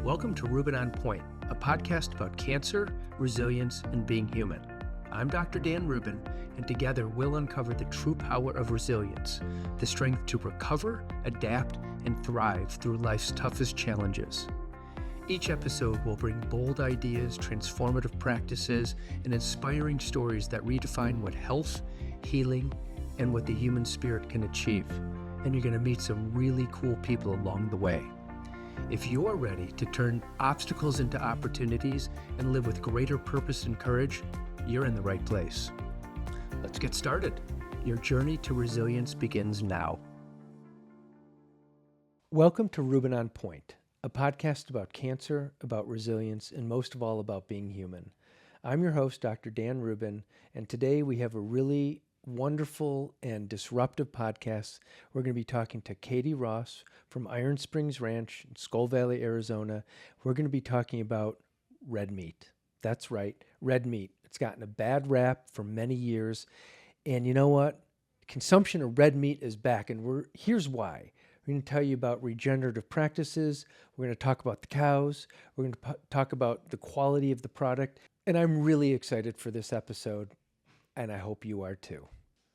Welcome to Rubin On Point, a podcast about cancer, resilience, and being human. I'm Dr. Dan Rubin, and together we'll uncover the true power of resilience, the strength to recover, adapt, and thrive through life's toughest challenges. Each episode will bring bold ideas, transformative practices, and inspiring stories that redefine what health, healing, and what the human spirit can achieve. And you're going to meet some really cool people along the way. If you're ready to turn obstacles into opportunities and live with greater purpose and courage, you're in the right place. Let's get started. Your journey to resilience begins now. Welcome to Rubin On Point, a podcast about cancer, about resilience, and most of all about being human. I'm your host, Dr. Dan Rubin, and today we have a really wonderful and disruptive podcast. We're going to be talking to Katie Ross from Iron Springs Ranch in Skull Valley, Arizona. We're going to be talking about red meat. That's right, red meat. It's gotten a bad rap for many years. And you know what? Consumption of red meat is back, and here's why. We're going to tell you about regenerative practices. We're going to talk about the cows. We're going to talk about the quality of the product. And I'm really excited for this episode, and I hope you are too.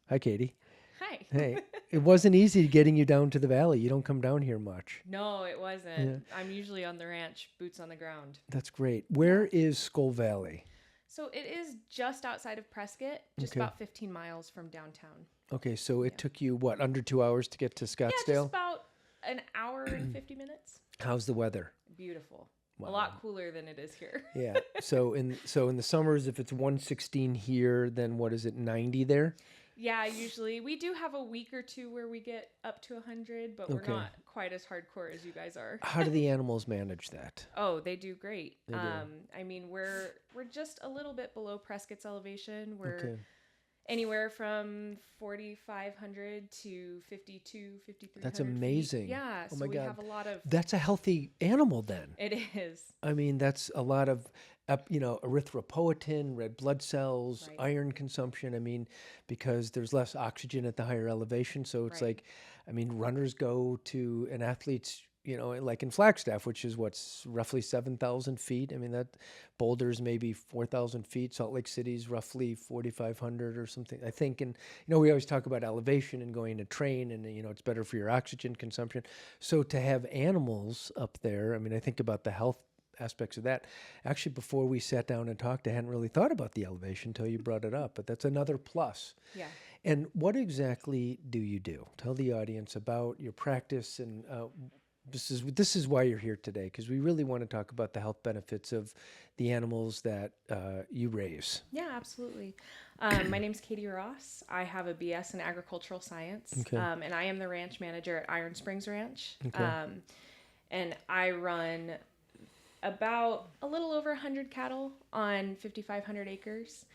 Hi, Katie. Hi. Hey, it wasn't easy getting you down to the valley. You don't come down here much. No, it wasn't. Yeah. I'm usually on the ranch, boots on the ground. That's great. Where is Skull Valley? So it is just outside of Prescott, just about 15 miles from downtown. Okay, so it took you, what, under 2 hours to get to Scottsdale? Yeah, just about an hour and 50 minutes. How's the weather? Beautiful. Wow. A lot cooler than it is here. Yeah. So in the summers, if it's 116 here, then what is it, 90 there? Yeah, usually. We do have a week or two where we get up to 100, but we're not quite as hardcore as you guys are. How do the animals manage that? Oh, they do great. They do. I mean, we're just a little bit below Prescott's elevation. We're anywhere from 4,500 to 5,300. That's amazing. Feet. Yeah, oh so my we God. have a lot of... That's a healthy animal then. It is. I mean, that's a lot of, erythropoietin, red blood cells, iron consumption. I mean, because there's less oxygen at the higher elevation. So it's runners go to an athlete's, like in Flagstaff, which is what's roughly 7,000 feet. I mean, that Boulder's maybe 4,000 feet. Salt Lake City's roughly 4,500 or something, I think. And, we always talk about elevation and going to train and, it's better for your oxygen consumption. So to have animals up there, I mean, I think about the health aspects of that. Actually, before we sat down and talked, I hadn't really thought about the elevation until you brought it up, but that's another plus. Yeah. And what exactly do you do? Tell the audience about your practice and this is why you're here today, because we really want to talk about the health benefits of the animals that you raise. Yeah, absolutely. My name's Katie Ross. I have a BS in agricultural science, and I am the ranch manager at Iron Springs Ranch. And I run about a little over 100 cattle on 5,500 acres.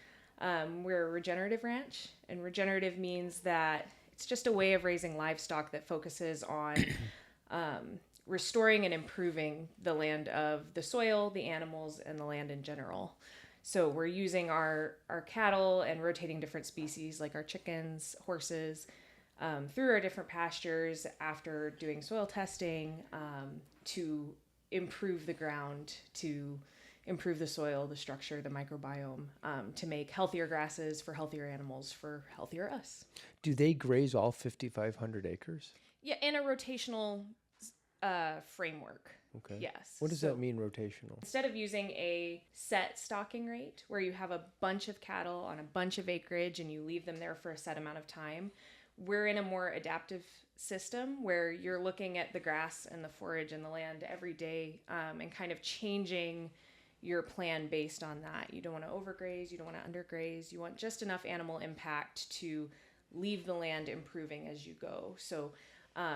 We're a regenerative ranch, and regenerative means that it's just a way of raising livestock that focuses on restoring and improving the land of the soil, the animals, and the land in general. So we're using our cattle and rotating different species like our chickens, horses, through our different pastures after doing soil testing to improve the ground, to improve the soil, the structure, the microbiome, to make healthier grasses for healthier animals, for healthier us. Do they graze all 5,500 acres? Yeah, in a rotational framework. Okay. Yes. What does that mean, rotational? Instead of using a set stocking rate where you have a bunch of cattle on a bunch of acreage and you leave them there for a set amount of time, we're in a more adaptive system where you're looking at the grass and the forage and the land every day and kind of changing your plan based on that. You don't want to overgraze, you don't want to undergraze, you want just enough animal impact to leave the land improving as you go. So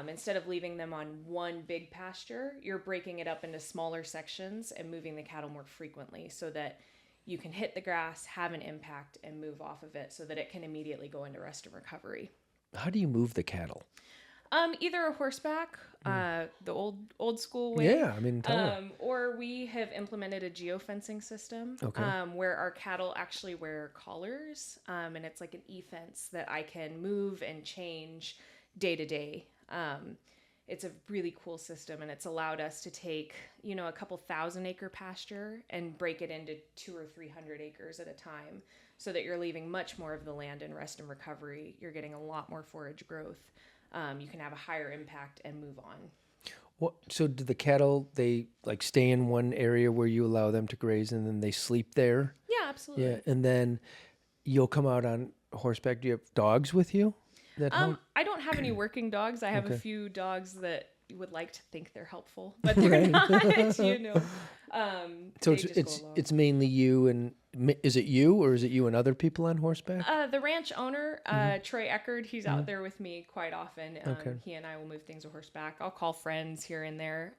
instead of leaving them on one big pasture, you're breaking it up into smaller sections and moving the cattle more frequently so that you can hit the grass, have an impact, and move off of it so that it can immediately go into rest and recovery. How do you move the cattle? Either a horseback, the old school way. Yeah, I mean, or we have implemented a geofencing system where our cattle actually wear collars, and it's like an e-fence that I can move and change day to day. it's a really cool system, and it's allowed us to take, a couple 1,000-acre pasture and break it into 200 or 300 acres at a time, so that you're leaving much more of the land in rest and recovery. You're getting a lot more forage growth. You can have a higher impact and move on. Well, so do the cattle, they like stay in one area where you allow them to graze and then they sleep there? Yeah, absolutely. Yeah. And then you'll come out on horseback. Do you have dogs with you that help? I don't have any working dogs. I have Okay. a few dogs that would like to think they're helpful, but they're not, So they just go along. it's mainly you, and is it you or is it you and other people on horseback? The ranch owner, Troy Eckerd, he's out there with me quite often. Okay. He and I will move things to horseback. I'll call friends here and there.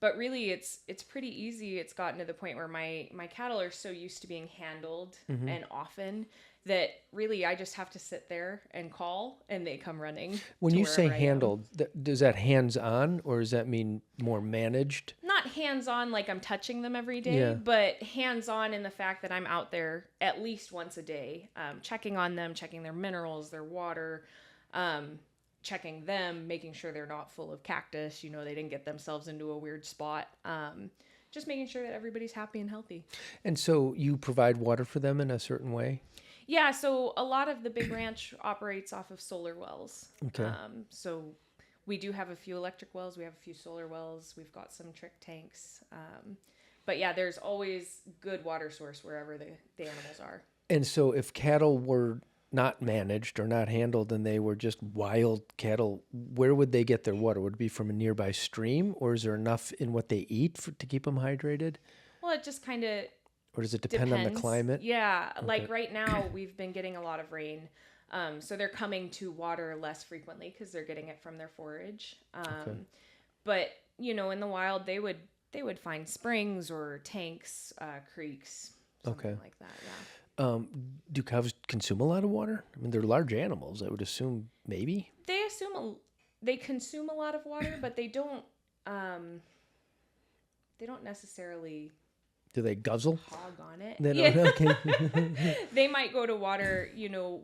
But really, it's pretty easy. It's gotten to the point where my cattle are so used to being handled and often that really I just have to sit there and call, and they come running. When to you say wherever I am. handled, does that hands-on or does that mean more managed? Not hands-on like I'm touching them every day, Yeah. but hands-on in the fact that I'm out there at least once a day, checking on them, checking their minerals, their water, checking them, making sure they're not full of cactus, they didn't get themselves into a weird spot. Just making sure that everybody's happy and healthy. And so you provide water for them in a certain way? Yeah, so a lot of the big ranch operates off of solar wells. Okay. So we do have a few electric wells. We have a few solar wells. We've got some trick tanks. But yeah, there's always good water source wherever the animals are. And so if cattle were not managed or not handled and they were just wild cattle, where would they get their water? Would it be from a nearby stream, or is there enough in what they eat to keep them hydrated? Well, it just kind of Or does it depend on the climate? Yeah, like right now we've been getting a lot of rain. So they're coming to water less frequently because they're getting it from their forage. But, in the wild they would find springs or tanks, creeks, something like that, yeah. Do cows consume a lot of water? I mean, they're large animals, I would assume, maybe? They consume a lot of water, but they don't necessarily Do they guzzle? hog on it. They don't, okay. They might go to water,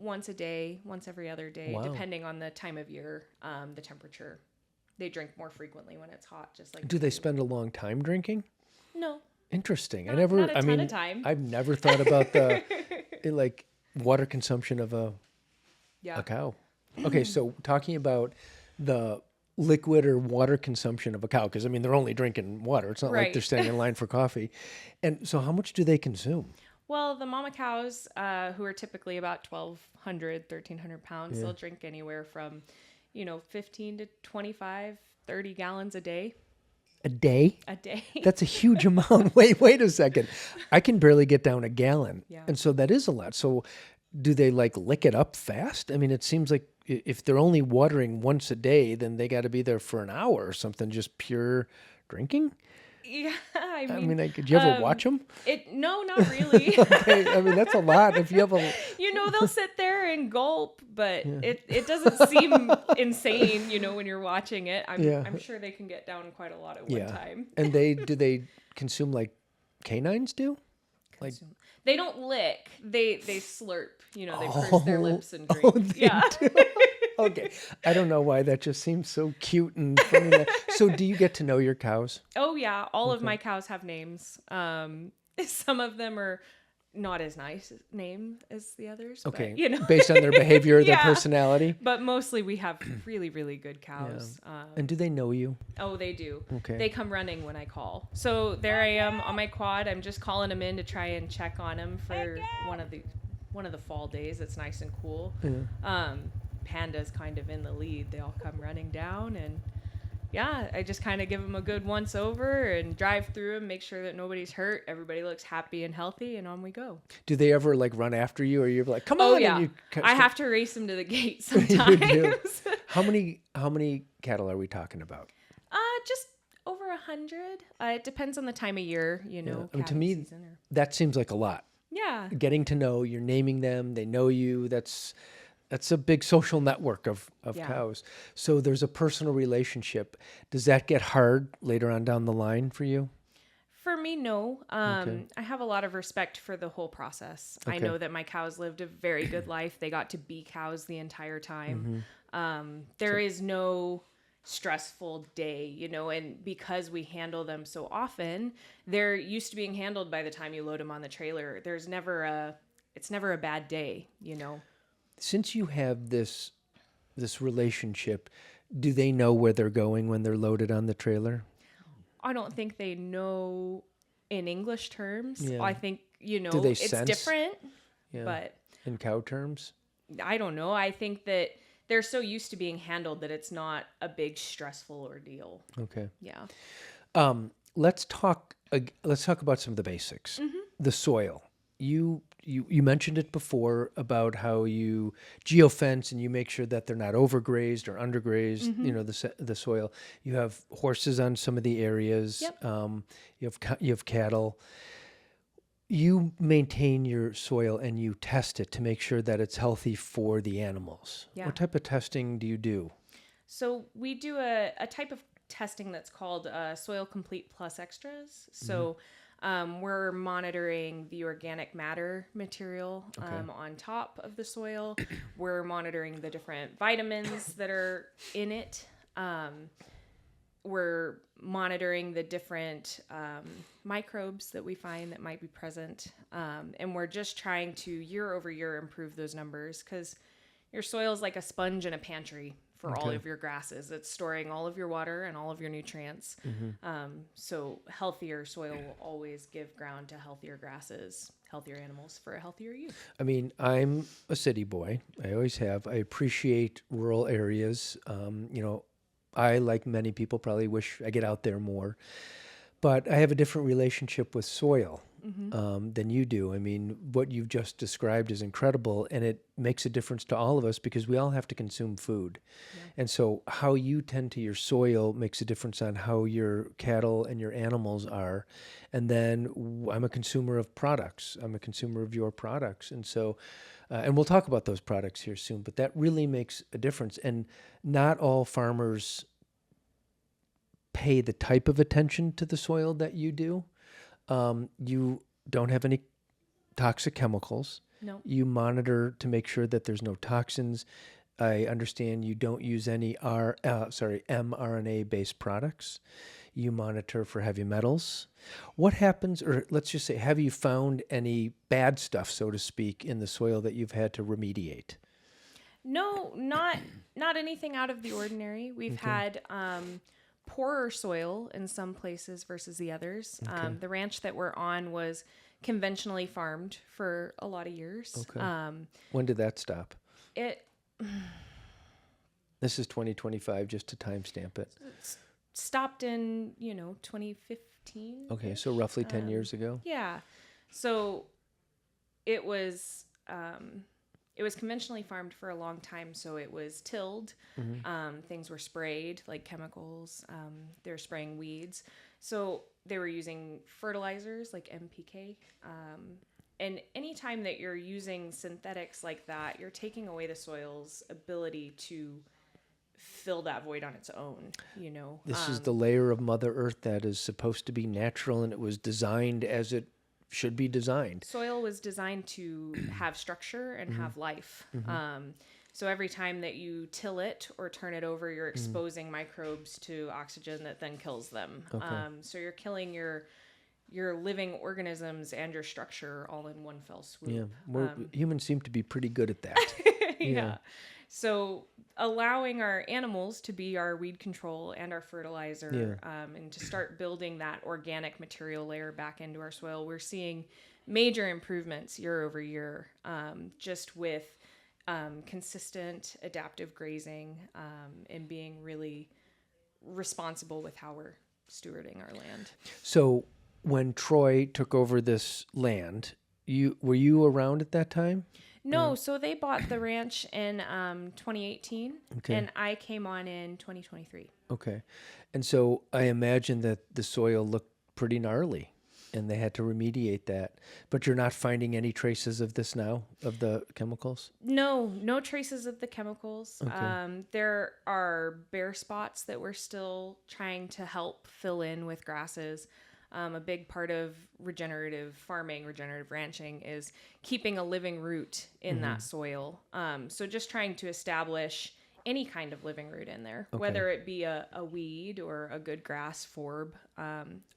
once a day, once every other day, Wow. depending on the time of year, the temperature. They drink more frequently when it's hot, just like Do they spend a long time drinking? No. Interesting. Not a ton of time. I've never thought about the like water consumption of a cow. Okay, so talking about the liquid or water consumption of a cow, because I mean they're only drinking water. It's not like they're standing in line for coffee. And so how much do they consume? Well, the mama cows, who are typically about 1,200, 1,300 pounds, they'll drink anywhere from, 15 to 25, 30 gallons a day. A day? A day. That's a huge amount. Wait a second. I can barely get down a gallon. Yeah. And so that is a lot. So do they like lick it up fast? I mean, it seems like if they're only watering once a day, then they got to be there for an hour or something, just pure drinking. Yeah, I mean, like, did you ever watch them? No, not really. Okay, I mean, that's a lot. If you have a, They'll sit there and gulp, but it doesn't seem insane, when you're watching it. I'm sure they can get down quite a lot at one time. And do they consume like canines do? Like they don't lick. They slurp. They purse their lips and drink. They do? Okay. I don't know why that just seems so cute and funny. So do you get to know your cows? Oh yeah, all of my cows have names. Some of them are not as nice name as the others. Okay. But, based on their behavior or their personality. But mostly we have really, really good cows. Yeah. And do they know you? Oh, they do. Okay. They come running when I call. So there I am on my quad. I'm just calling them in to try and check on them for one of the fall days. It's nice and cool. Yeah. Panda's kind of in the lead. They all come running down, and I just kind of give them a good once over and drive through them, make sure that nobody's hurt, everybody looks happy and healthy, and on we go. Do they ever like run after you, or you're like, come on? Oh yeah, and I have to race them to the gate sometimes. You do. How many cattle are we talking about? Just over 100. It depends on the time of year, I mean, to me, that seems like a lot. Yeah. Getting to know, you're naming them, they know you. That's a big social network of cows. So there's a personal relationship. Does that get hard later on down the line for you? For me, no. I have a lot of respect for the whole process. Okay. I know that my cows lived a very good life. They got to be cows the entire time. There is no stressful day, and because we handle them so often, they're used to being handled by the time you load them on the trailer. It's never a bad day. Since you have this relationship, do they know where they're going when they're loaded on the trailer? I don't think they know in English terms. Yeah. I think, Do they it's sense? different, Yeah. but In cow terms? I don't know. I think that they're so used to being handled that it's not a big stressful ordeal. Okay. Yeah. Let's talk about some of the basics. The soil. You mentioned it before about how you geofence and you make sure that they're not overgrazed or undergrazed. The soil. You have horses on some of the areas. Yep. You have cattle. You maintain your soil and you test it to make sure that it's healthy for the animals. Yeah. What type of testing do you do? So we do a type of testing that's called Soil Complete Plus Extras. So we're monitoring the organic matter material on top of the soil. We're monitoring the different vitamins that are in it. We're monitoring the different microbes that we find that might be present. And we're just trying to year over year improve those numbers, because your soil is like a sponge in a pantry for all of your grasses. It's storing all of your water and all of your nutrients. So healthier soil will always give ground to healthier grasses, healthier animals for a healthier you. I mean, I'm a city boy. I always have. I appreciate rural areas. I, like many people, probably wish I get out there more. But I have a different relationship with soil than you do. I mean, what you've just described is incredible, and it makes a difference to all of us because we all have to consume food. Yeah. And so how you tend to your soil makes a difference on how your cattle and your animals are. And then I'm a consumer of products. I'm a consumer of your products. And so, and we'll talk about those products here soon, but that really makes a difference. And not all farmers pay the type of attention to the soil that you do. You don't have any toxic chemicals. No. You monitor to make sure that there's no toxins. I understand you don't use any mRNA-based products. You monitor for heavy metals. What happens, or let's just say, have you found any bad stuff, so to speak, in the soil that you've had to remediate? No, not anything out of the ordinary. We've had poorer soil in some places versus the others. Okay. The ranch that we're on was conventionally farmed for a lot of years. Okay. When did that stop? This is 2025, just to timestamp it. Stopped in, 2015. Okay, so roughly 10 years ago? Yeah. So it was conventionally farmed for a long time, so it was tilled. Things were sprayed, like chemicals. They were spraying weeds. So they were using fertilizers like NPK. And anytime that you're using synthetics like that, you're taking away the soil's ability to fill that void on its own, This is the layer of Mother Earth that is supposed to be natural, and it was designed as it should be designed. Soil was designed to have structure and have life. So every time that you till it or turn it over, you're exposing microbes to oxygen that then kills them. Okay. So you're killing your living organisms and your structure all in one fell swoop. Yeah, humans seem to be pretty good at that. Yeah. So allowing our animals to be our weed control and our fertilizer, and to start building that organic material layer back into our soil, we're seeing major improvements year over year, just with consistent adaptive grazing, and being really responsible with how we're stewarding our land. So when Troy took over this land, were you around at that time? No, so they bought the ranch in 2018, and I came on in 2023. Okay. And so I imagine that the soil looked pretty gnarly, and they had to remediate that. But you're not finding any traces of this now, of the chemicals? No traces of the chemicals. Okay. There are bare spots that we're still trying to help fill in with grasses. A big part of regenerative farming, regenerative ranching, is keeping a living root in that soil. So just trying to establish any kind of living root in there, Okay. whether it be a weed or a good grass forb.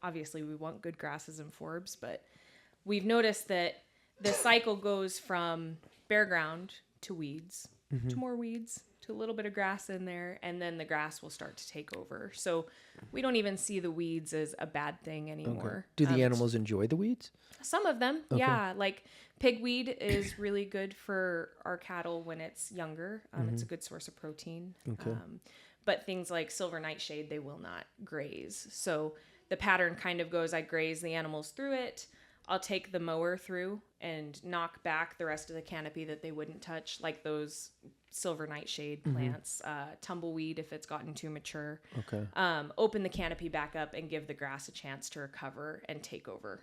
Obviously, we want good grasses and forbs, but we've noticed that the cycle goes from bare ground to weeds, to more weeds, to a little bit of grass in there, and then the grass will start to take over. So we don't even see the weeds as a bad thing anymore. Do the animals enjoy the weeds? Some of them, yeah. Like pigweed is really good for our cattle when it's younger. It's a good source of protein. Okay. But things like silver nightshade, they will not graze. So the pattern kind of goes, I graze the animals through it. I'll take the mower through and knock back the rest of the canopy that they wouldn't touch, like those silver nightshade plants, tumbleweed if it's gotten too mature. Okay. Open the canopy back up and give the grass a chance to recover and take over.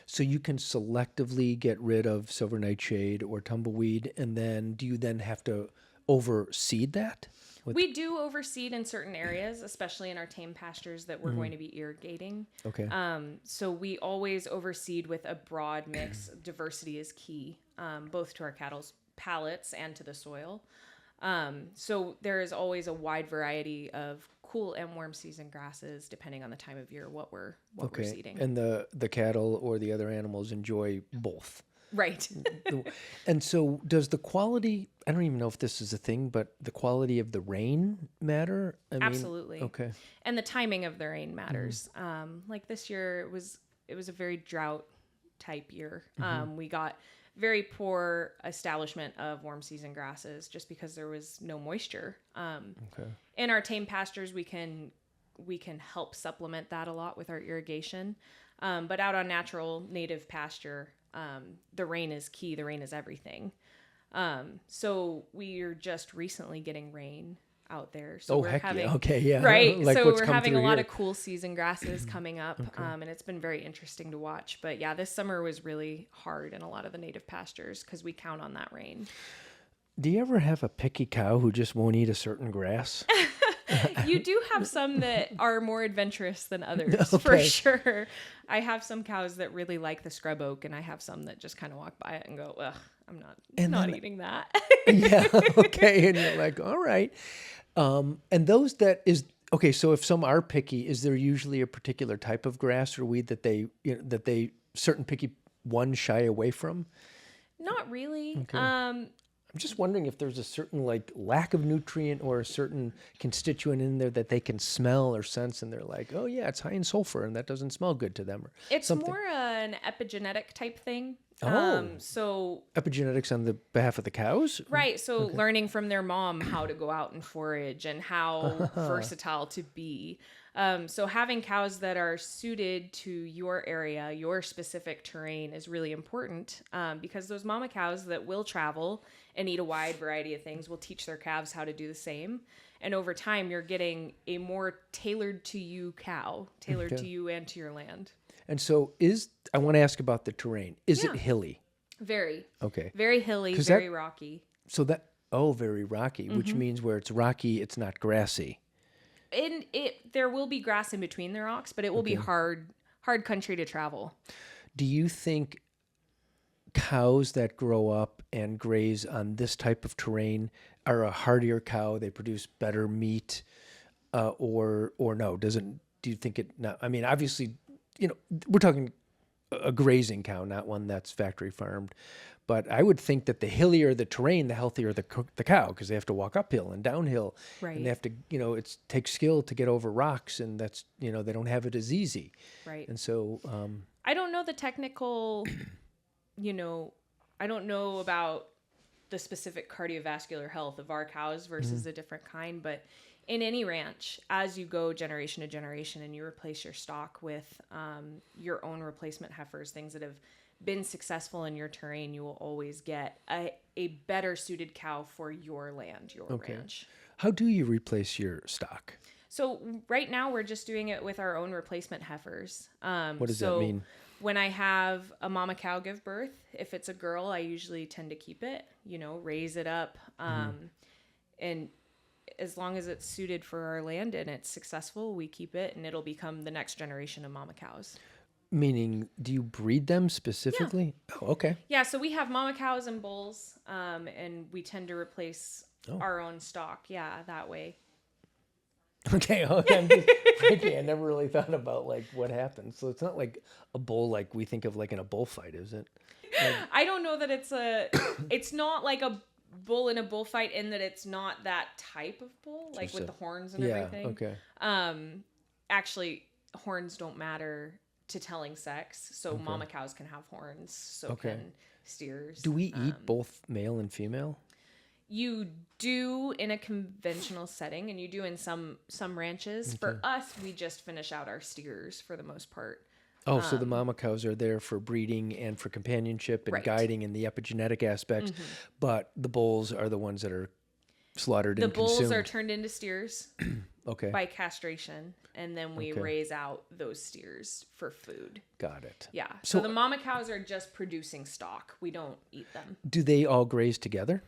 So you can selectively get rid of silver nightshade or tumbleweed, and then do you then have to overseed that? We do overseed in certain areas, especially in our tame pastures that we're going to be irrigating. Okay. So we always overseed with a broad mix. Diversity is key, both to our cattle's palates and to the soil. So there is always a wide variety of cool and warm season grasses, depending on the time of year, what we're seeding. And the cattle or the other animals enjoy both. Right. And so does the quality, I don't even know if this is a thing, but the quality of the rain matter? Absolutely. Okay. And the timing of the rain matters. Like this year, it was a very drought type year. We got very poor establishment of warm season grasses just because there was no moisture. In our tame pastures, we can help supplement that a lot with our irrigation. But out on natural native pasture, the rain is key. The rain is everything. So we are just recently getting rain out there. So we're having, yeah. Okay, yeah. Right. Like so what's we're come having a through lot here. of cool season grasses coming up. And it's been very interesting to watch. But yeah, this summer was really hard in a lot of the native pastures because we count on that rain. Do you ever have a picky cow who just won't eat a certain grass? You do have some that are more adventurous than others, for sure. I have some cows that really like the scrub oak, and I have some that just kind of walk by it and go, ugh, I'm not eating that. Yeah, okay. And you're like, all right. And those that is, okay, so if some are picky, is there usually a particular type of grass or weed that they certain picky ones shy away from? Not really. Okay. I'm just wondering if there's a certain like lack of nutrient or a certain constituent in there that they can smell or sense, and they're like, oh yeah, it's high in sulfur, and that doesn't smell good to them. Or it's something. more an epigenetic type thing. So epigenetics on the behalf of the cows? Right. So learning from their mom how to go out and forage and how versatile to be. So having cows that are suited to your area, your specific terrain is really important because those mama cows that will travel and eat a wide variety of things will teach their calves how to do the same. And over time, you're getting a more tailored to you cow, tailored to you and to your land. And so I want to ask about the terrain. Is it hilly? Very. Okay. Very hilly, very rocky. So very rocky, which means where it's rocky, it's not grassy. There will be grass in between the rocks, but it will be hard country to travel. Do you think cows that grow up and graze on this type of terrain are a hardier cow? They produce better meat, or no? Do you think it? No. I mean, obviously, we're talking a grazing cow, not one that's factory farmed. But I would think that the hillier the terrain, the healthier the cow, because they have to walk uphill and downhill, right? And they have to, it takes skill to get over rocks, and that's, they don't have it as easy, right? And so, I don't know the technical, I don't know about the specific cardiovascular health of our cows versus a different kind, but in any ranch, as you go generation to generation and you replace your stock with your own replacement heifers, things that have been successful in your terrain, you will always get a better suited cow for your land, your ranch. How do you replace your stock? So right now we're just doing it with our own replacement heifers. What does that mean? When I have a mama cow give birth, if it's a girl, I usually tend to keep it, raise it up. And as long as it's suited for our land and it's successful, we keep it and it'll become the next generation of mama cows. Meaning, do you breed them specifically? Yeah. Oh, okay. Yeah, so we have mama cows and bulls, and we tend to replace our own stock. Yeah, that way. Okay, I'm just thinking, I never really thought about like what happens. So it's not like a bull like we think of like in a bullfight, is it? Like, I don't know that it's not like a bull in a bullfight in that it's not that type of bull, like with the horns and everything. Okay. Actually, horns don't matter to telling sex, so mama cows can have horns, so can steers. Do we eat both male and female? You do in a conventional setting, and you do in some ranches. For us, we just finish out our steers for the most part. Oh, so the mama cows are there for breeding and for companionship and guiding in the epigenetic aspects, but the bulls are the ones that are slaughtered and consumed. The bulls are turned into steers by castration, and then we raise out those steers for food. Got it. Yeah. So the mama cows are just producing stock. We don't eat them. Do they all graze together?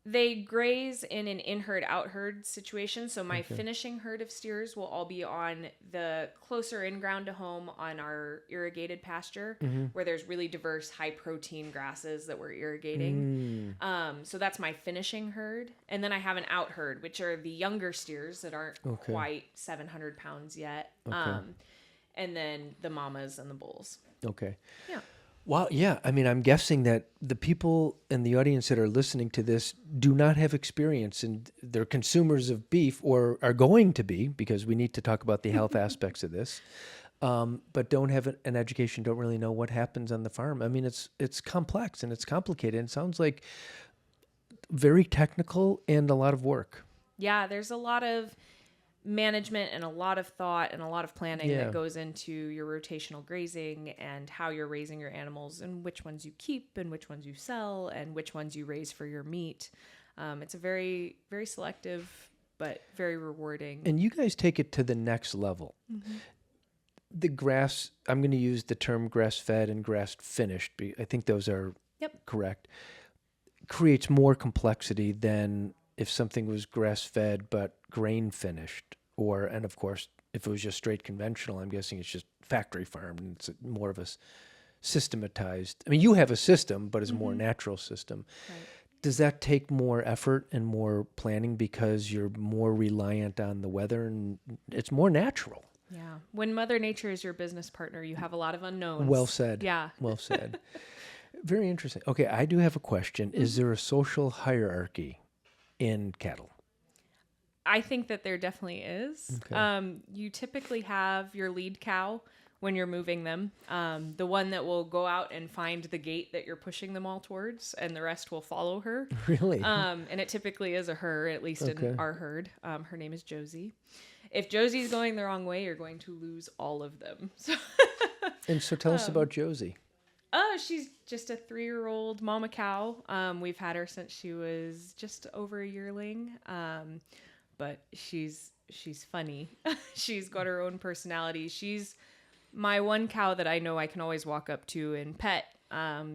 They graze in an in-herd, out-herd situation. So my finishing herd of steers will all be on the closer in-ground to home on our irrigated pasture, where there's really diverse, high-protein grasses that we're irrigating. So that's my finishing herd. And then I have an out-herd, which are the younger steers that aren't quite 700 pounds yet. And then the mamas and the bulls. Okay. Yeah. Well, yeah. I mean, I'm guessing that the people in the audience that are listening to this do not have experience, and they're consumers of beef or are going to be, because we need to talk about the health aspects of this, but don't have an education, don't really know what happens on the farm. I mean, it's complex and it's complicated. And it sounds like very technical and a lot of work. Yeah, there's a lot of management and a lot of thought and a lot of planning that goes into your rotational grazing and how you're raising your animals and which ones you keep and which ones you sell and which ones you raise for your meat. It's a very, very selective but very rewarding. And you guys take it to the next level. The grass, I'm going to use the term grass-fed and grass-finished. I think those are correct. Creates more complexity than if something was grass-fed but grain-finished, and of course, if it was just straight conventional, I'm guessing it's just factory farmed, and it's more of a systematized. I mean, you have a system, but it's a more natural system. Right. Does that take more effort and more planning because you're more reliant on the weather and it's more natural? Yeah. When Mother Nature is your business partner, you have a lot of unknowns. Well said. Yeah. Well said. Very interesting. Okay, I do have a question. Is there a social hierarchy in cattle? I think that there definitely is. Okay. You typically have your lead cow when you're moving them, the one that will go out and find the gate that you're pushing them all towards, and the rest will follow her. Really? And it typically is a her, at least in our herd. Her name is Josie. If Josie's going the wrong way, you're going to lose all of them. And so tell us about Josie. Oh, she's just a 3-year-old mama cow. We've had her since she was just over a yearling. But she's funny. She's got her own personality. She's my one cow that I know I can always walk up to and pet.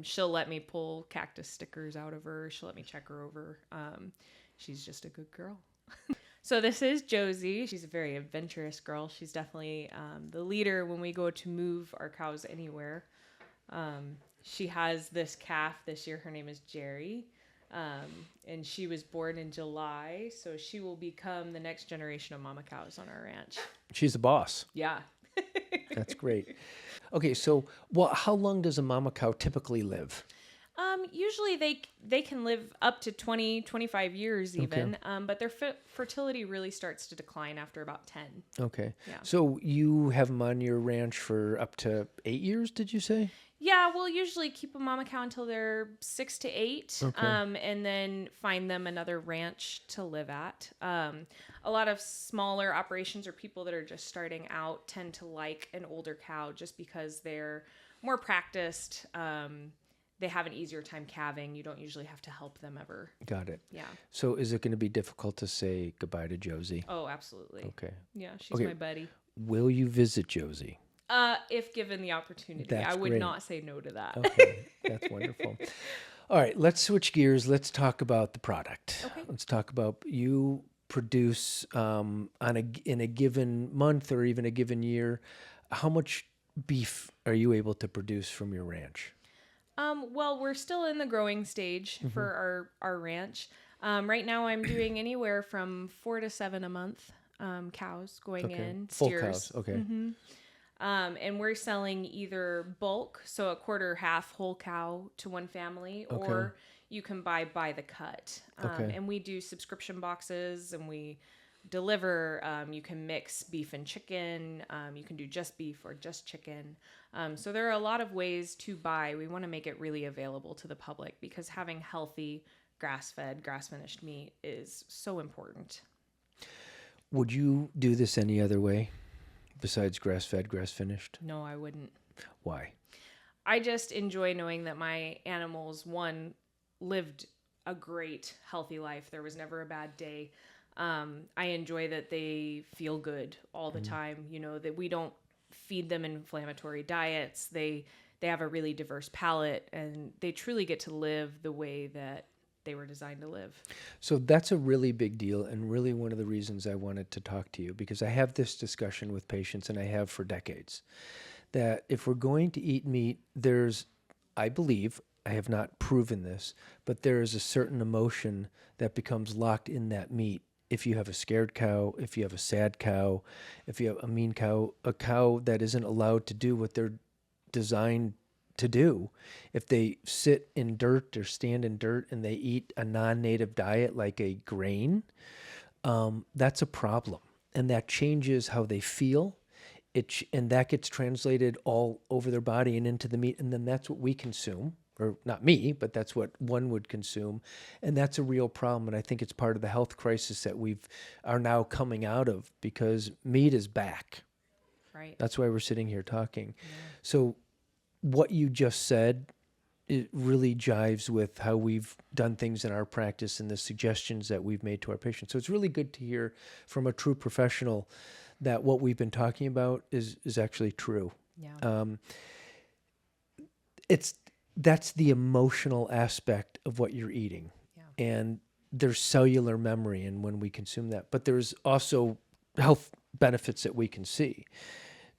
She'll let me pull cactus stickers out of her. She'll let me check her over. She's just a good girl. So this is Josie. She's a very adventurous girl. She's definitely the leader when we go to move our cows anywhere. She has this calf this year. Her name is Jerry. And she was born in July, so she will become the next generation of mama cows on our ranch. She's the boss. Yeah. That's great. Okay, so how long does a mama cow typically live? Usually they can live up to 20, 25 years even, but their fertility really starts to decline after about 10. Okay. Yeah. So you have them on your ranch for up to 8 years, did you say? Yeah, we'll usually keep a mama cow until they're 6 to 8, and then find them another ranch to live at. A lot of smaller operations or people that are just starting out tend to like an older cow just because they're more practiced. They have an easier time calving. You don't usually have to help them ever. Got it. Yeah. So is it going to be difficult to say goodbye to Josie? Oh, absolutely. Okay. Yeah, she's my buddy. Will you visit Josie? If given the opportunity. That's I would great. not say no to that. Okay, that's wonderful. All right, let's switch gears. Let's talk about the product. Okay. Let's talk about you produce in a given month or even a given year. How much beef are you able to produce from your ranch? Well, we're still in the growing stage for our ranch. Right now I'm doing anywhere from 4 to 7 a month, cows going in, Full steers. cows. Okay. And we're selling either bulk, so a quarter, half whole cow to one family, or you can buy by the cut. And we do subscription boxes, and we deliver. You can mix beef and chicken. You can do just beef or just chicken. So there are a lot of ways to buy. We want to make it really available to the public because having healthy, grass-fed, grass-finished meat is so important. Would you do this any other way besides grass-fed, grass-finished? No, I wouldn't. Why? I just enjoy knowing that my animals, one, lived a great, healthy life. There was never a bad day. I enjoy that they feel good all the time. You know, that we don't feed them inflammatory diets. They have a really diverse palate, and they truly get to live the way that they were designed to live. So that's a really big deal, and really one of the reasons I wanted to talk to you, because I have this discussion with patients, and I have for decades, that if we're going to eat meat, I believe, I have not proven this, but there is a certain emotion that becomes locked in that meat. If you have a scared cow, if you have a sad cow, if you have a mean cow, a cow that isn't allowed to do what they're designed to do, if they sit in dirt or stand in dirt and they eat a non-native diet like a grain, that's a problem. And that changes how they feel. And that gets translated all over their body and into the meat. And then that's what we consume. Or not me, but that's what one would consume. And that's a real problem. And I think it's part of the health crisis that are now coming out of, because meat is back. Right. That's why we're sitting here talking. Yeah. So what you just said, it really jives with how we've done things in our practice and the suggestions that we've made to our patients. So it's really good to hear from a true professional that what we've been talking about is actually true. Yeah. That's the emotional aspect of what you're eating. Yeah. And there's cellular memory and when we consume that, but there's also health benefits that we can see.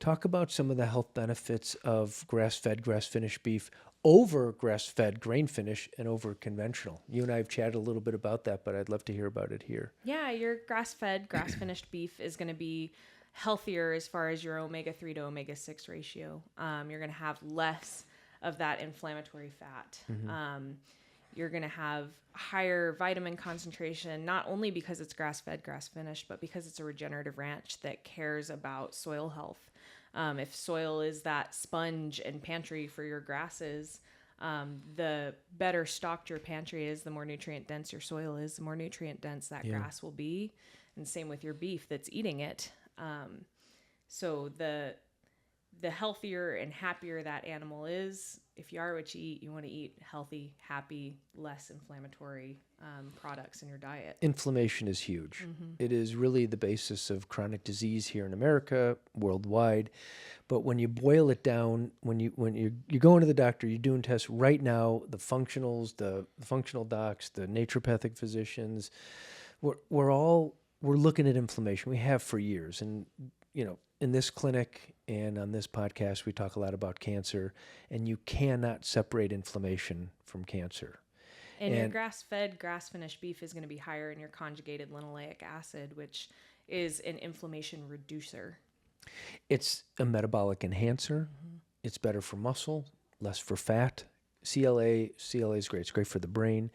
Talk about some of the health benefits of grass-fed, grass-finished beef over grass-fed, grain-finished, and over conventional. You and I have chatted a little bit about that, but I'd love to hear about it here. Yeah, your grass-fed, grass-finished beef is going to be healthier as far as your omega-3 to omega-6 ratio. You're going to have less of that inflammatory fat. Mm-hmm. You're going to have higher vitamin concentration, not only because it's grass-fed, grass-finished, but because it's a regenerative ranch that cares about soil health. If soil is that sponge and pantry for your grasses, the better stocked your pantry is, the more nutrient dense your soil is, the more nutrient dense that grass will be. And same with your beef that's eating it. So the healthier and happier that animal is, if you are what you eat, you want to eat healthy, happy, less inflammatory products in your diet. Inflammation is huge. Mm-hmm. It is really the basis of chronic disease here in America, worldwide. But when you boil it down, when you're going to the doctor, you're doing tests right now, the functionals, the functional docs, the naturopathic physicians, we're looking at inflammation. We have for years. And, in this clinic and on this podcast, we talk a lot about cancer, and you cannot separate inflammation from cancer. And your grass-fed, grass-finished beef is going to be higher in your conjugated linoleic acid, which is an inflammation reducer. It's a metabolic enhancer. Mm-hmm. It's better for muscle, less for fat. CLA is great. It's great for the brain.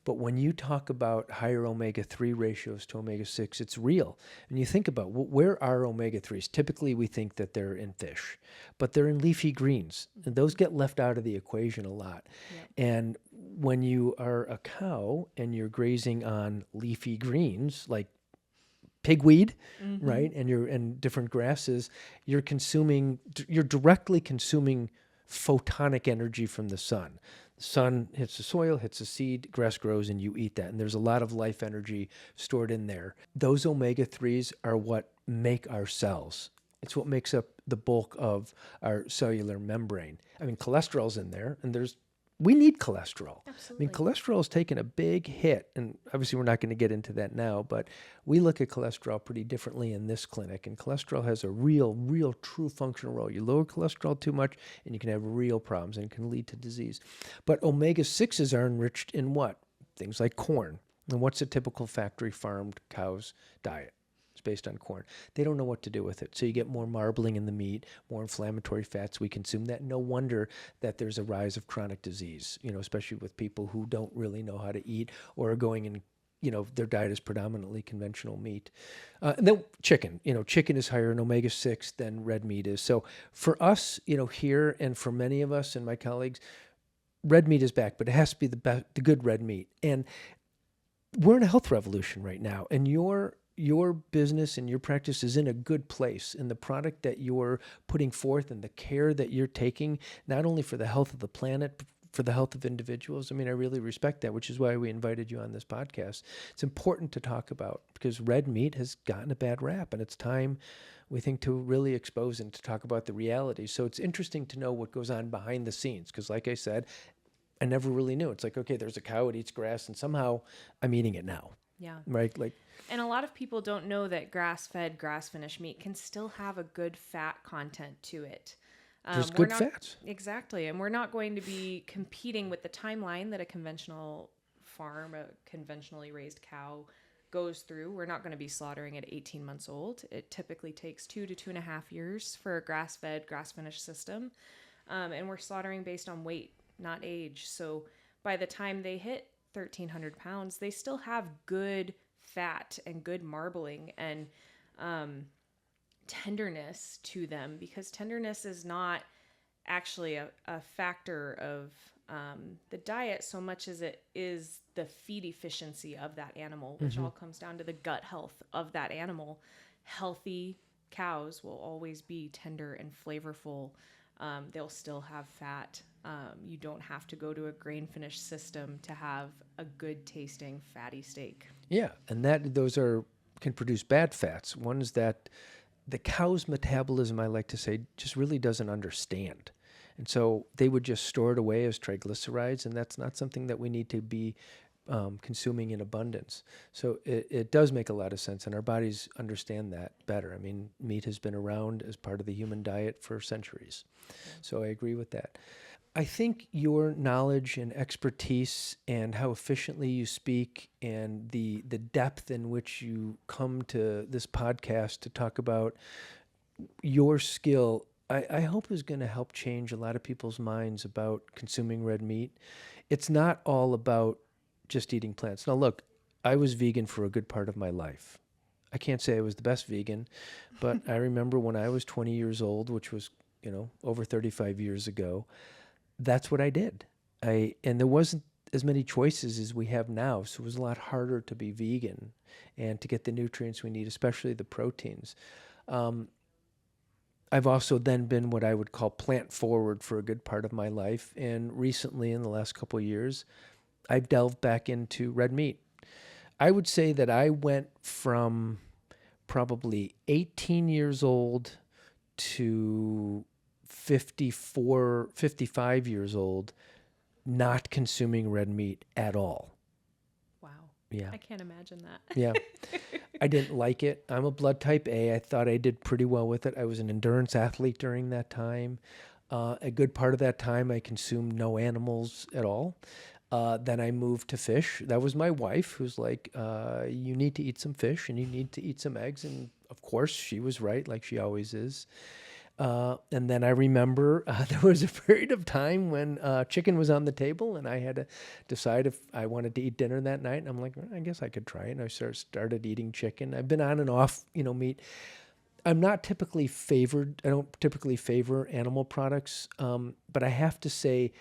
But when you talk about higher omega-3 ratios to omega-6, it's real. And you think about where are omega-3s? Typically, we think that they're in fish, but they're in leafy greens. And those get left out of the equation a lot. Yep. And when you are a cow and you're grazing on leafy greens, like pigweed, mm-hmm. right, and different grasses, you're directly consuming photonic energy from the sun. The sun hits the soil, hits the seed, grass grows, and you eat that. And there's a lot of life energy stored in there. Those omega-3s are what make our cells. It's what makes up the bulk of our cellular membrane. I mean, cholesterol's in there, and we need cholesterol. Absolutely. I mean, cholesterol is taking a big hit, and obviously we're not going to get into that now, but we look at cholesterol pretty differently in this clinic, and cholesterol has a real, true functional role. You lower cholesterol too much, and you can have real problems, and it can lead to disease. But omega-6s are enriched in what? Things like corn, And what's a typical factory farmed cow's diet? It's based on corn. They don't know what to do with it. So you get more marbling in the meat, more inflammatory fats. We consume that. No wonder that there's a rise of chronic disease, especially with people who don't really know how to eat or are going in, their diet is predominantly conventional meat. And then chicken, chicken is higher in omega-6 than red meat is. So for us, here, and for many of us and my colleagues, red meat is back, but it has to be the good red meat. And we're in a health revolution right now, and your business and your practice is in a good place, and the product that you're putting forth and the care that you're taking, not only for the health of the planet, but for the health of individuals. I mean, I really respect that, which is why we invited you on this podcast. It's important to talk about because red meat has gotten a bad rap, and it's time, we think, to really expose and to talk about the reality. So it's interesting to know what goes on behind the scenes because, like I said, I never really knew. It's like, okay, there's a cow, it eats grass, and somehow I'm eating it now. Yeah. Right? And a lot of people don't know that grass-fed, grass-finished meat can still have a good fat content to it. There's good fats. Exactly. And we're not going to be competing with the timeline that a conventional farm, a conventionally raised cow goes through. We're not going to be slaughtering at 18 months old. It typically takes 2 to 2.5 years for a grass-fed, grass-finished system. And we're slaughtering based on weight, not age. So by the time they hit 1,300 pounds, they still have good fat and good marbling and tenderness to them, because tenderness is not actually a factor of the diet so much as it is the feed efficiency of that animal, which all comes down to the gut health of that animal. Healthy cows will always be tender and flavorful. They'll still have fat. You don't have to go to a grain finished system to have a good tasting fatty steak. Yeah, and those can produce bad fats. Ones that the cow's metabolism, I like to say, just really doesn't understand. And so they would just store it away as triglycerides, and that's not something that we need to be consuming in abundance. So it does make a lot of sense, and our bodies understand that better. I mean, meat has been around as part of the human diet for centuries. So I agree with that. I think your knowledge and expertise and how efficiently you speak and the depth in which you come to this podcast to talk about your skill, I hope is going to help change a lot of people's minds about consuming red meat. It's not all about just eating plants. Now, look, I was vegan for a good part of my life. I can't say I was the best vegan, but I remember when I was 20 years old, which was, over 35 years ago, that's what I did. And there wasn't as many choices as we have now, so it was a lot harder to be vegan and to get the nutrients we need, especially the proteins. I've also then been what I would call plant forward for a good part of my life, and recently, in the last couple of years, I've delved back into red meat. I would say that I went from probably 18 years old to 54, 55 years old, not consuming red meat at all. Wow. Yeah. I can't imagine that. Yeah. I didn't like it. I'm a blood type A. I thought I did pretty well with it. I was an endurance athlete during that time. A good part of that time, I consumed no animals at all. Then I moved to fish. That was my wife who's like, you need to eat some fish and you need to eat some eggs. And of course, she was right, like she always is. And then I remember there was a period of time when chicken was on the table and I had to decide if I wanted to eat dinner that night. And I'm like, well, I guess I could try it. And I started eating chicken. I've been on and off, meat. I'm not typically favored. I don't typically favor animal products. But I have to say,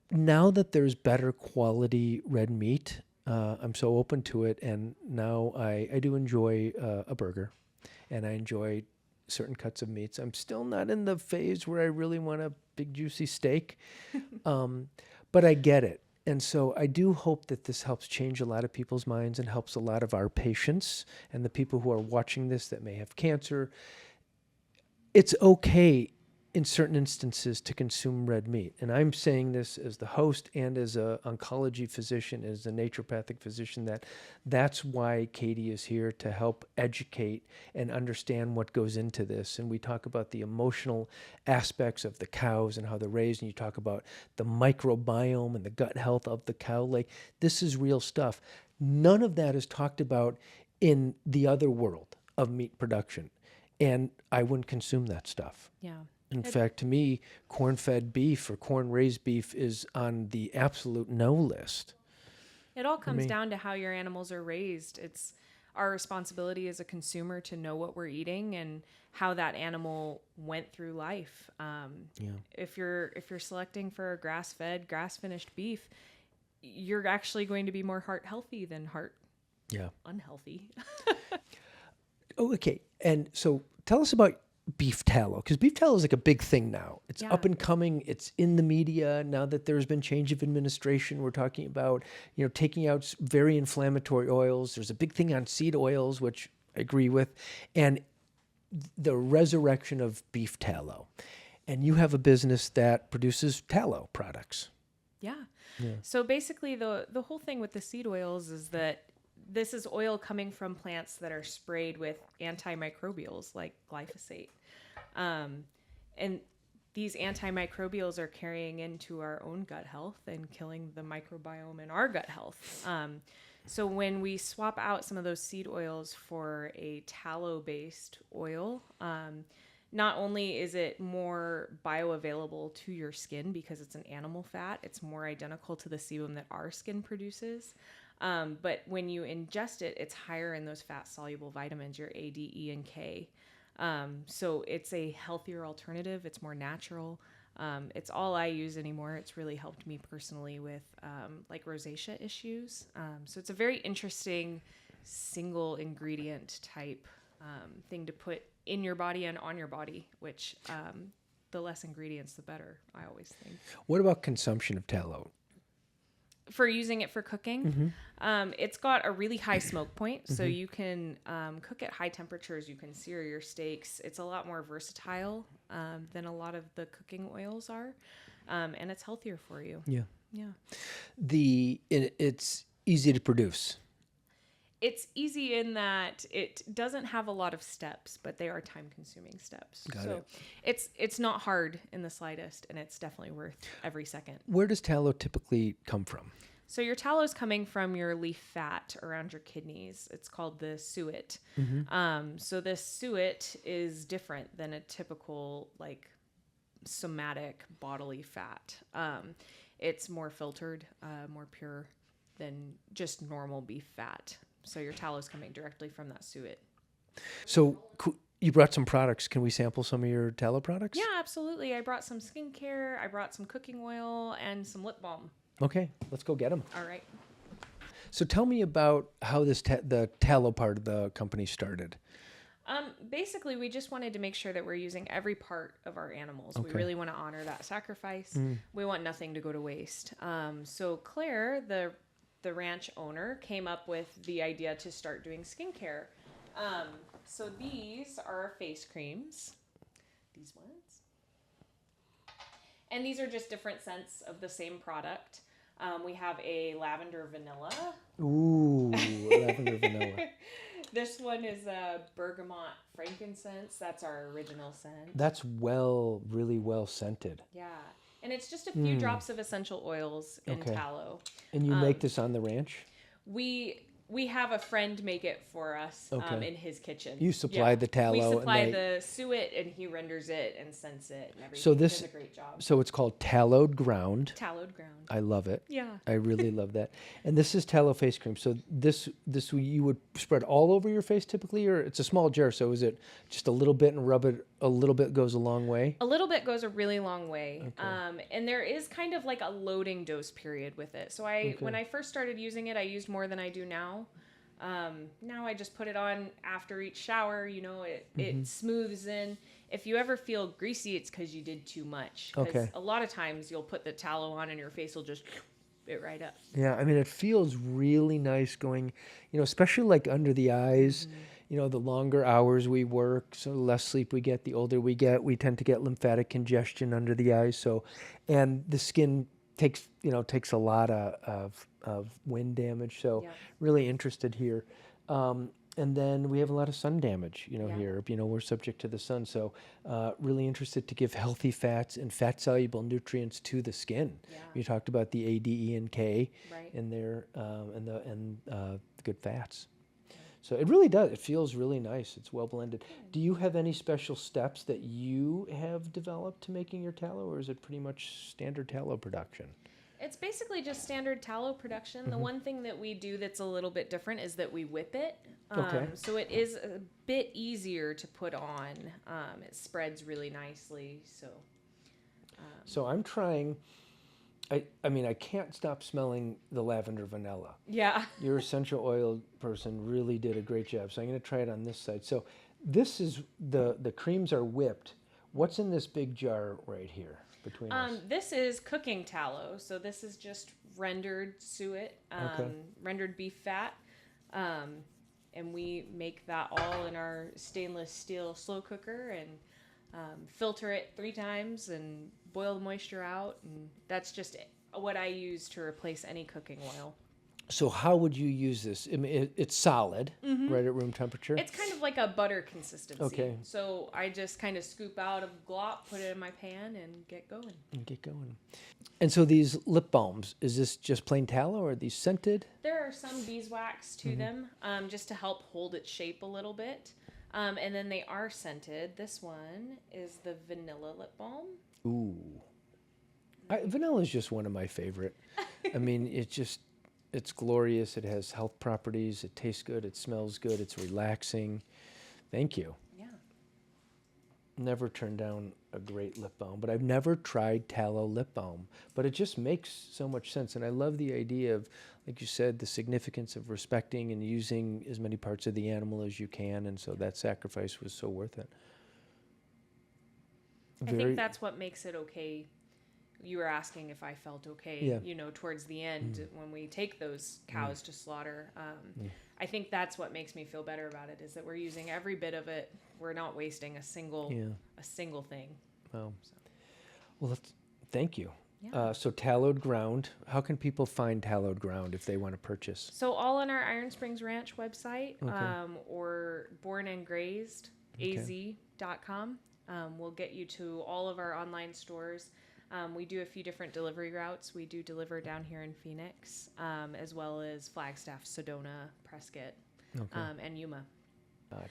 now that there's better quality red meat, I'm so open to it. And now I do enjoy a burger, and I enjoy certain cuts of meats. I'm still not in the phase where I really want a big juicy steak, but I get it. And so I do hope that this helps change a lot of people's minds and helps a lot of our patients and the people who are watching this that may have cancer. It's okay in certain instances to consume red meat. And I'm saying this as the host and as an oncology physician, as a naturopathic physician, that's why Katie is here to help educate and understand what goes into this. And we talk about the emotional aspects of the cows and how they're raised, and you talk about the microbiome and the gut health of the cow. Like, this is real stuff. None of that is talked about in the other world of meat production. And I wouldn't consume that stuff. Yeah. In fact, to me, corn-fed beef or corn-raised beef is on the absolute no list. It all comes down to how your animals are raised. It's our responsibility as a consumer to know what we're eating and how that animal went through life. If you're selecting for a grass-fed, grass-finished beef, you're actually going to be more heart healthy than heart unhealthy. Oh, okay. And so tell us about beef tallow, because beef tallow is like a big thing now. It's up and coming. It's in the media now that there's been change of administration. We're talking about, taking out very inflammatory oils. There's a big thing on seed oils, which I agree with, and the resurrection of beef tallow. And you have a business that produces tallow products. Yeah. So basically the whole thing with the seed oils is that this is oil coming from plants that are sprayed with antimicrobials like glyphosate. And these antimicrobials are carrying into our own gut health and killing the microbiome in our gut health. So when we swap out some of those seed oils for a tallow-based oil, not only is it more bioavailable to your skin because it's an animal fat, it's more identical to the sebum that our skin produces. But when you ingest it, it's higher in those fat-soluble vitamins, your A, D, E, and K. So it's a healthier alternative. It's more natural. It's all I use anymore. It's really helped me personally with like rosacea issues. So it's a very interesting single ingredient type thing to put in your body and on your body, which the less ingredients, the better, I always think. What about consumption of tallow? For using it for cooking, it's got a really high smoke point, so you can cook at high temperatures. You can sear your steaks. It's a lot more versatile than a lot of the cooking oils are, and it's healthier for you. Yeah. It's easy to produce. It's easy in that it doesn't have a lot of steps, but they are time-consuming steps. Got it. It's not hard in the slightest, and it's definitely worth every second. Where does tallow typically come from? So your tallow is coming from your leaf fat around your kidneys. It's called the suet. So this suet is different than a typical like somatic bodily fat. It's more filtered, more pure than just normal beef fat. So your tallow is coming directly from that suet. So you brought some products. Can we sample some of your tallow products? Yeah, absolutely. I brought some skincare. I brought some cooking oil and some lip balm. Okay, let's go get them. All right. So tell me about how the tallow part of the company started. Basically, we just wanted to make sure that we're using every part of our animals. Okay. We really want to honor that sacrifice. We want nothing to go to waste. So Claire, the ranch owner, came up with the idea to start doing skincare. So these are our face creams. These ones. And these are just different scents of the same product. We have a lavender vanilla. Ooh, lavender vanilla. This one is a bergamot frankincense. That's our original scent. That's really well scented. Yeah. And it's just a few drops of essential oils in tallow. And you make this on the ranch? We have a friend make it for us in his kitchen. You supply the tallow. We supply the suet, and he renders it and scents it and everything. So he does a great job. So it's called tallowed ground. Tallowed ground. I love it. Yeah. I really love that. And this is tallow face cream. So this you would spread all over your face typically, or it's a small jar. So is it just a little bit and rub it a little bit goes a long way? A little bit goes a really long way. Okay. And there is kind of like a loading dose period with it. So when I first started using it, I used more than I do now. Now I just put it on after each shower. It smooths in. If you ever feel greasy, it's because you did too much. Because a lot of times you'll put the tallow on and your face will just it right up. Yeah, I mean, it feels really nice going, especially like under the eyes. The longer hours we work, so the less sleep we get, the older we get, we tend to get lymphatic congestion under the eyes. So, and the skin takes a lot of wind damage. So really interested here. And then we have a lot of sun damage, Yeah. here. We're subject to the sun. So really interested to give healthy fats and fat-soluble nutrients to the skin. Yeah. You talked about the A, D, E, and K Right. in there, and the good fats. So it really does. It feels really nice. It's well blended. Do you have any special steps that you have developed to making your tallow, or is it pretty much standard tallow production? It's basically just standard tallow production. Mm-hmm. The one thing that we do that's a little bit different is that we whip it. Okay. So it is a bit easier to put on. It spreads really nicely. So I'm trying. I mean, I can't stop smelling the lavender vanilla. Yeah. Your essential oil person really did a great job. So I'm going to try it on this side. So this is the creams are whipped. What's in this big jar right here between us? This is cooking tallow. So this is just rendered suet, rendered beef fat. And we make that all in our stainless steel slow cooker and filter it 3 times and boil the moisture out. And that's just what I use to replace any cooking oil. So how would you use this? I mean, it's solid, right at room temperature? It's kind of like a butter consistency. Okay. So I just kind of scoop out a glop, put it in my pan, and get going. And so these lip balms, is this just plain tallow, or are these scented? There are some beeswax to them, just to help hold its shape a little bit. And then they are scented. This one is the vanilla lip balm. Ooh. Vanilla is just one of my favorite. I mean, it's glorious. It has health properties. It tastes good. It smells good. It's relaxing. Thank you. Yeah. Never turned down a great lip balm, but I've never tried tallow lip balm. But it just makes so much sense. And I love the idea of, like you said, the significance of respecting and using as many parts of the animal as you can. And so that sacrifice was so worth it. I think that's what makes it okay. You were asking if I felt okay, towards the end when we take those cows to slaughter. I think that's what makes me feel better about it, is that we're using every bit of it. We're not wasting a single thing. Wow. Well, thank you. Yeah. So tallowed ground, how can people find tallowed ground if they want to purchase? So all on our Iron Springs Ranch website, or bornandgrazed.az.com. We'll get you to all of our online stores. We do a few different delivery routes. We do deliver down here in Phoenix, as well as Flagstaff, Sedona, Prescott, and Yuma. Okay.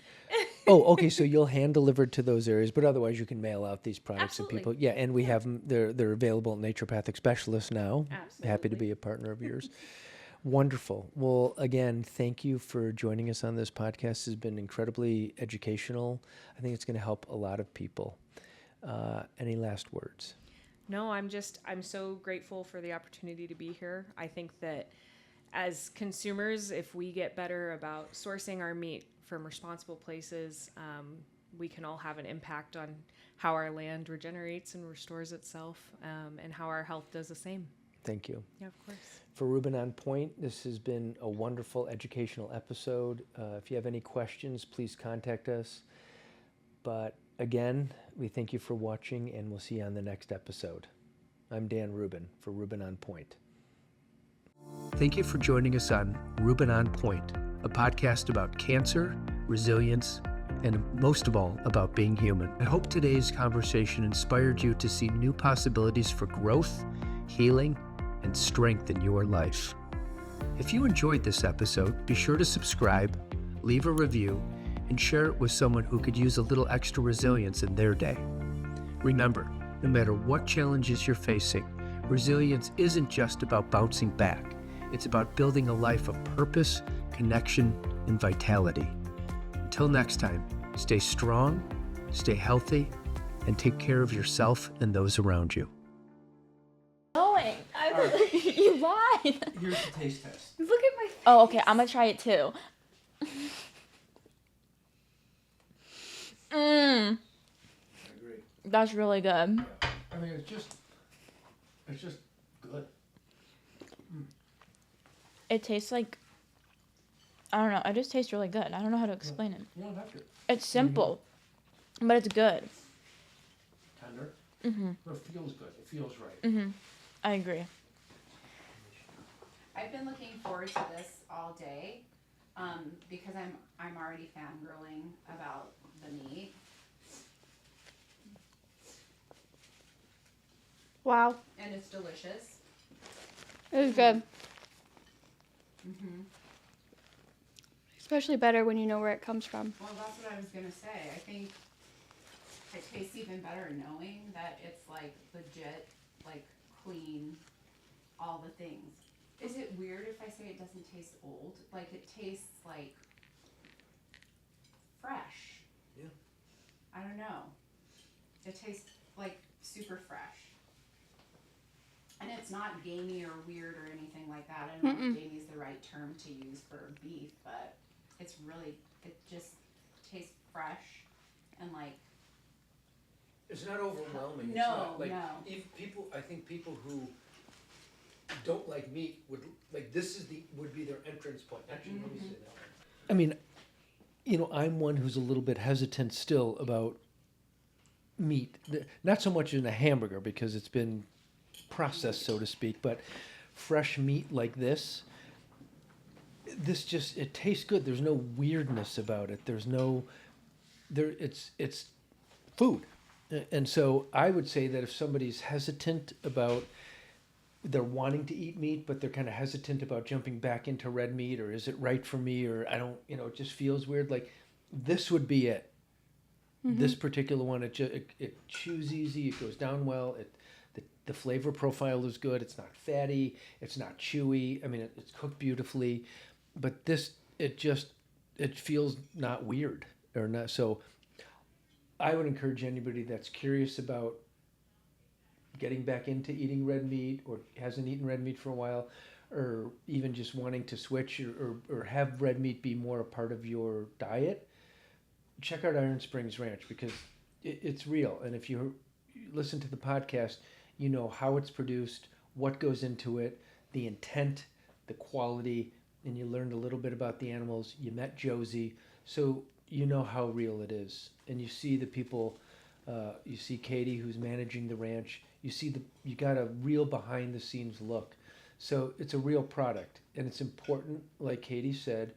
So you'll hand deliver to those areas, but otherwise you can mail out these products to people. Yeah, and we have them. They're available at Naturopathic Specialists now. Absolutely. Happy to be a partner of yours. Wonderful. Well, again, thank you for joining us on this podcast. This has been incredibly educational. I think it's going to help a lot of people. Any last words? No, I'm so grateful for the opportunity to be here. I think that as consumers, if we get better about sourcing our meat from responsible places, we can all have an impact on how our land regenerates and restores itself, and how our health does the same. Thank you. Yeah, of course. For Rubin On Point, this has been a wonderful educational episode. If you have any questions, please contact us. But again, we thank you for watching, and we'll see you on the next episode. I'm Dan Rubin for Rubin On Point. Thank you for joining us on Rubin On Point, a podcast about cancer, resilience, and most of all, about being human. I hope today's conversation inspired you to see new possibilities for growth, healing, and strength in your life. If you enjoyed this episode, be sure to subscribe, leave a review, and share it with someone who could use a little extra resilience in their day. Remember, no matter what challenges you're facing, resilience isn't just about bouncing back. It's about building a life of purpose, connection, and vitality. Until next time, stay strong, stay healthy, and take care of yourself and those around you. You lied. Here's the taste test. Look at my face. Oh, okay. I'm gonna try it too. I agree. That's really good. Yeah. I mean, it's just good. It tastes like, I don't know. It just tastes really good. I don't know how to explain it. You don't have to. It's simple, but it's good. Tender. But it feels good. It feels right. I agree. I've been looking forward to this all day. because I'm already fangirling about the meat. Wow. And it's delicious. It was good. Mm-hmm. Especially better when you know where it comes from. Well, that's what I was gonna say. I think it tastes even better knowing that it's like legit, like clean, all the things. Is it weird if I say it doesn't taste old? Like it tastes like fresh. Yeah. I don't know. It tastes like super fresh. And it's not gamey or weird or anything like that. I don't know if gamey is the right term to use for beef, but it's really, it just tastes fresh and like. It's not overwhelming. No, it's not, like, no. Even people, I think people who don't like meat would, like, this is would be their entrance point. Actually, let me say that. I mean, I'm one who's a little bit hesitant still about meat. Not so much in a hamburger because it's been processed, so to speak, but fresh meat like this just, it tastes good. There's no weirdness about it. It's food. And so I would say that if somebody's hesitant about, they're wanting to eat meat, but they're kind of hesitant about jumping back into red meat, or is it right for me, or I don't, it just feels weird. Like, this would be it. This particular one, it chews easy, it goes down well, the flavor profile is good, it's not fatty, it's not chewy, I mean, it's cooked beautifully, but this, it feels not weird, or not. So I would encourage anybody that's curious about getting back into eating red meat, or hasn't eaten red meat for a while, or even just wanting to switch, or have red meat be more a part of your diet, check out Iron Springs Ranch, because it's real. And if you listen to the podcast, you know how it's produced, what goes into it, the intent, the quality, and you learned a little bit about the animals. You met Josie, so you know how real it is. And you see the people, you see Katie, who's managing the ranch. You got a real behind the scenes look. So it's a real product, and it's important, like Katie said,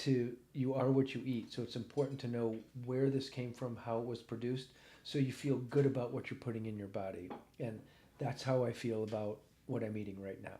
you are what you eat. So it's important to know where this came from, how it was produced, so you feel good about what you're putting in your body. And that's how I feel about what I'm eating right now.